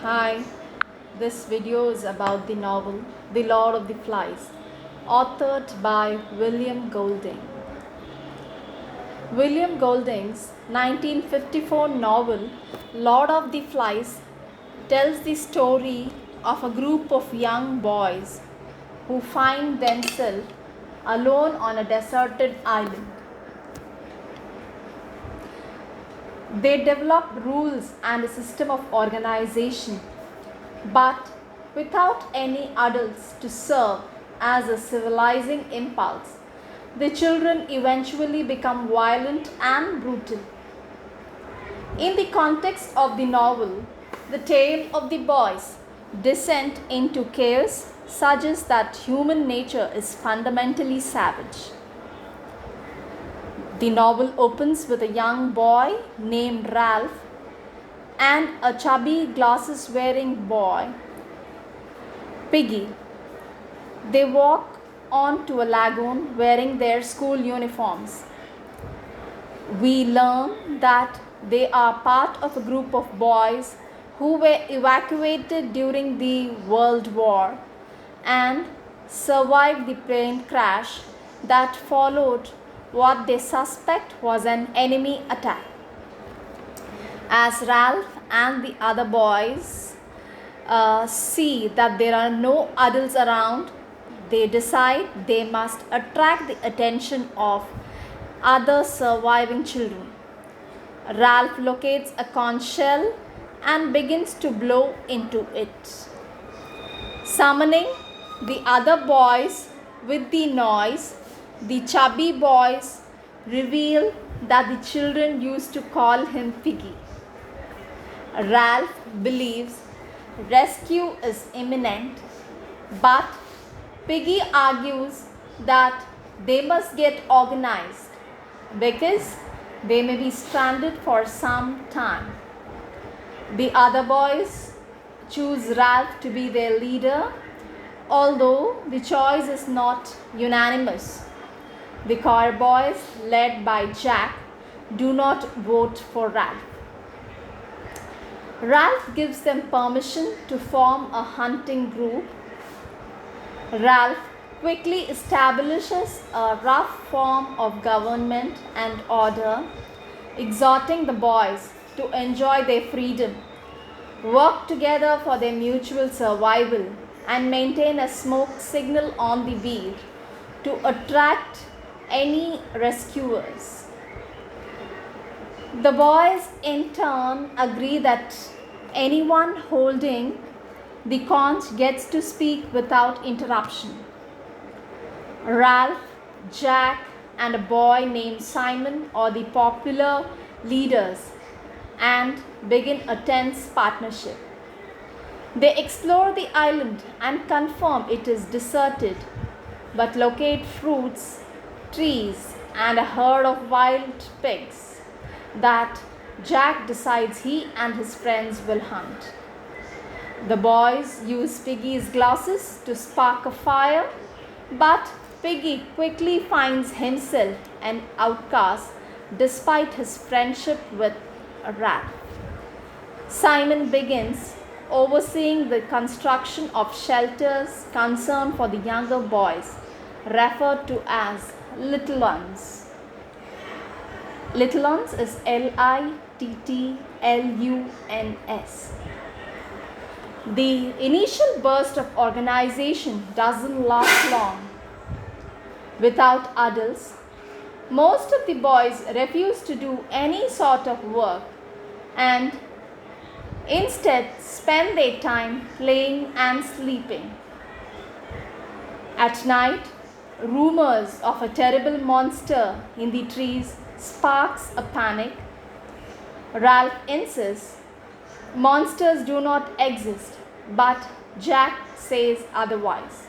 Hi, this video is about the novel The Lord of the Flies, authored by William Golding. William Golding's 1954 novel Lord of the Flies tells the story of a group of young boys who find themselves alone on a deserted island. They develop rules and a system of organization, but without any adults to serve as a civilizing impulse. The children eventually become violent and brutal. In the context of the novel, the tale of the boys' descent into chaos suggests that human nature is fundamentally savage. The novel opens with a young boy named Ralph and a chubby glasses wearing boy, Piggy. They walk onto a lagoon wearing their school uniforms. We learn that they are part of a group of boys who were evacuated during the World War and survived the plane crash that followed what they suspect was an enemy attack. As Ralph and the other boys see that there are no adults around, they decide they must attract the attention of other surviving children. Ralph locates a conch shell and begins to blow into it. Summoning the other boys with the noise, the chubby boys reveal that the children used to call him Piggy. Ralph believes rescue is imminent, but Piggy argues that they must get organized because they may be stranded for some time. The other boys choose Ralph to be their leader, although the choice is not unanimous. The cowboys, led by Jack, do not vote for Ralph. Ralph gives them permission to form a hunting group. Ralph quickly establishes a rough form of government and order, exhorting the boys to enjoy their freedom, work together for their mutual survival, and maintain a smoke signal on the wheel to attract any rescuers. The boys in turn agree that anyone holding the conch gets to speak without interruption. Ralph, Jack, and a boy named Simon are the popular leaders and begin a tense partnership. They explore the island and confirm it is deserted, but locate fruits, trees, and a herd of wild pigs that Jack decides he and his friends will hunt. The boys use Piggy's glasses to spark a fire, but Piggy quickly finds himself an outcast despite his friendship with Ralph. Simon begins overseeing the construction of shelters concerned for the younger boys, referred to as Little Uns. Little Uns is Littluns. The initial burst of organization doesn't last long. Without adults, most of the boys refuse to do any sort of work and instead spend their time playing and sleeping. At night, rumors of a terrible monster in the trees sparks a panic. Ralph insists monsters do not exist, but Jack says otherwise.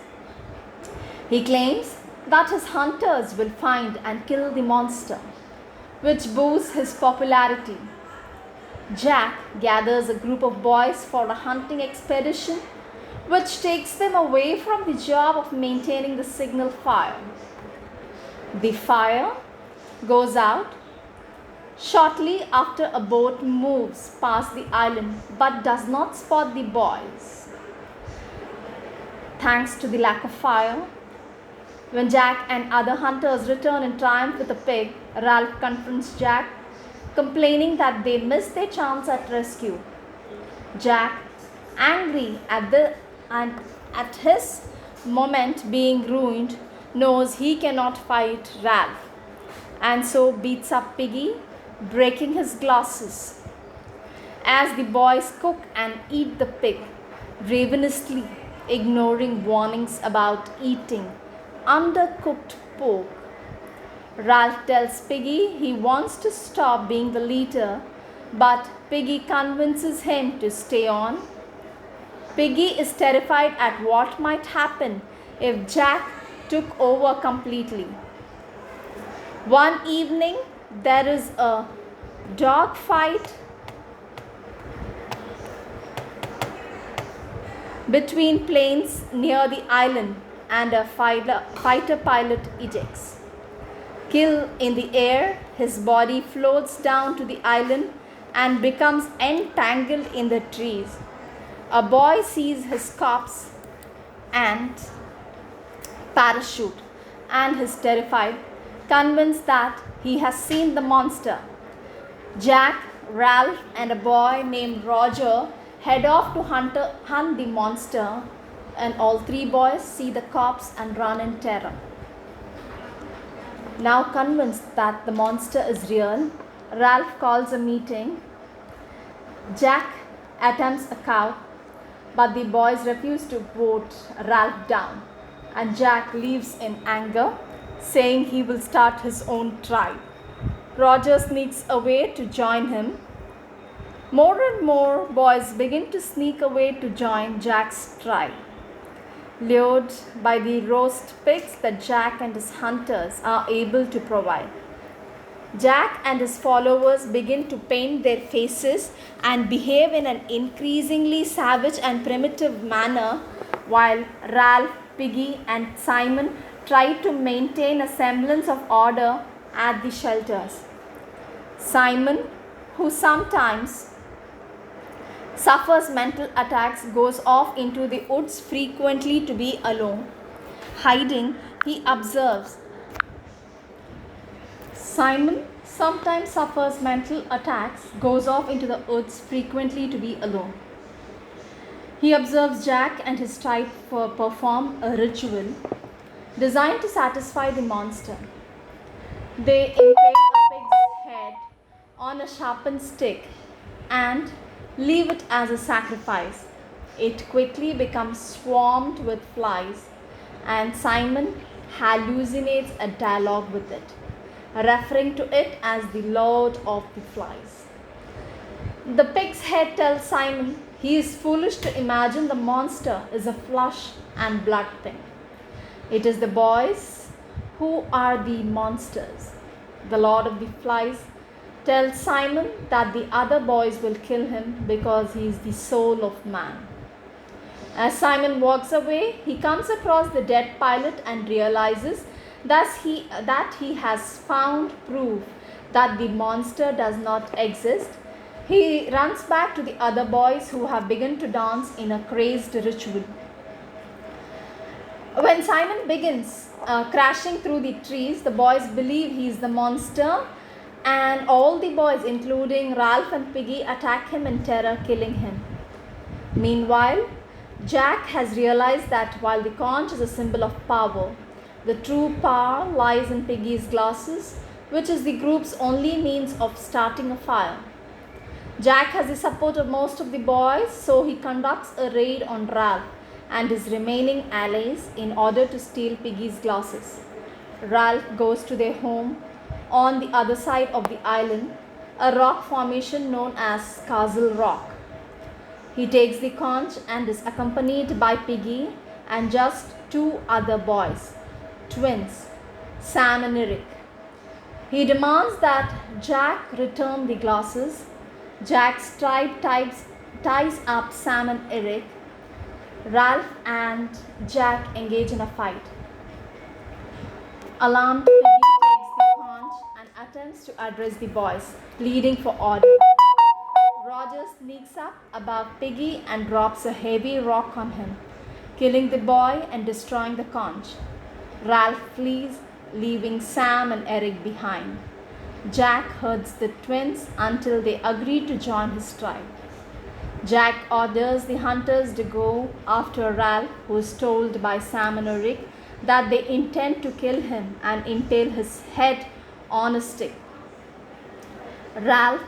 He claims that his hunters will find and kill the monster, which boosts his popularity. Jack gathers a group of boys for a hunting expedition, which takes them away from the job of maintaining the signal fire. The fire goes out, Shortly after, a boat moves past the island but does not spot the boys. Thanks to the lack of fire, when Jack and other hunters return in triumph with a pig, Ralph confronts Jack, complaining that they missed their chance at rescue. Jack, angry at his moment being ruined, knows he cannot fight Ralph, and so beats up Piggy, breaking his glasses. As the boys cook and eat the pig, ravenously ignoring warnings about eating undercooked pork, Ralph tells Piggy he wants to stop being the leader, but Piggy convinces him to stay on. Piggy is terrified at what might happen if Jack took over completely. One evening, there is a dog fight between planes near the island, and a fighter pilot ejects. Killed in the air, his body floats down to the island and becomes entangled in the trees. A boy sees his corpse and parachute and is terrified, convinced that he has seen the monster. Jack, Ralph, and a boy named Roger head off to hunt the monster, and all three boys see the corpse and run in terror. Now convinced that the monster is real, Ralph calls a meeting. Jack attempts a cow, but the boys refuse to vote Ralph down, and Jack leaves in anger, saying he will start his own tribe. Roger sneaks away to join him. More and more boys begin to sneak away to join Jack's tribe, lured by the roast pigs that Jack and his hunters are able to provide. Jack and his followers begin to paint their faces and behave in an increasingly savage and primitive manner, while Ralph, Piggy, and Simon try to maintain a semblance of order at the shelters. Simon, who sometimes suffers mental attacks, goes off into the woods frequently to be alone. Hiding, he observes. Simon sometimes suffers mental attacks, goes off into the woods frequently to be alone. He observes Jack and his tribe perform a ritual designed to satisfy the monster. They impale a pig's head on a sharpened stick and leave it as a sacrifice. It quickly becomes swarmed with flies, and Simon hallucinates a dialogue with it, referring to it as the Lord of the Flies. The pig's head tells Simon he is foolish to imagine the monster is a flesh and blood thing. It is the boys who are the monsters. The Lord of the Flies tells Simon that the other boys will kill him because he is the soul of man. As Simon walks away, he comes across the dead pilot and realizes that he has found proof that the monster does not exist. He runs back to the other boys who have begun to dance in a crazed ritual. When Simon begins crashing through the trees, the boys believe he is the monster, and all the boys, including Ralph and Piggy, attack him in terror, killing him. Meanwhile, Jack has realized that while the conch is a symbol of power, the true power lies in Piggy's glasses, which is the group's only means of starting a fire. Jack has the support of most of the boys, so he conducts a raid on Ralph and his remaining allies in order to steal Piggy's glasses. Ralph goes to their home on the other side of the island, a rock formation known as Castle Rock. He takes the conch and is accompanied by Piggy and just two other boys, twins, Sam and Eric. He demands that Jack return the glasses. Jack's tribe ties up Sam and Eric. Ralph and Jack engage in a fight. Alarmed, Piggy takes the conch and attempts to address the boys, pleading for order. Roger sneaks up above Piggy and drops a heavy rock on him, killing the boy and destroying the conch. Ralph flees, leaving Sam and Eric behind. Jack herds the twins until they agree to join his tribe. Jack orders the hunters to go after Ralph, who is told by Sam and Eric that they intend to kill him and impale his head on a stick. Ralph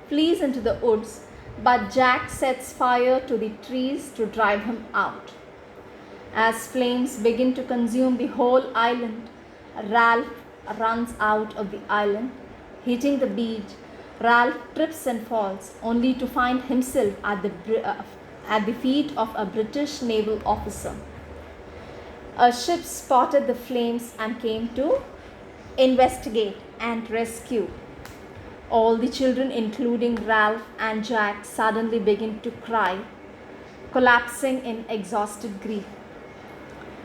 flees into the woods, but Jack sets fire to the trees to drive him out. As flames begin to consume the whole island, Ralph runs out of the island. Hitting the beach, Ralph trips and falls, only to find himself at the feet of a British naval officer. A ship spotted the flames and came to investigate and rescue. All the children, including Ralph and Jack, suddenly begin to cry, collapsing in exhausted grief.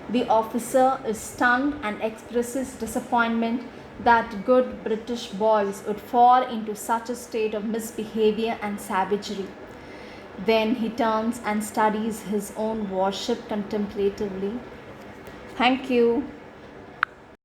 The officer is stunned and expresses disappointment that good British boys would fall into such a state of misbehavior and savagery. Then he turns and studies his own warship contemplatively. Thank you.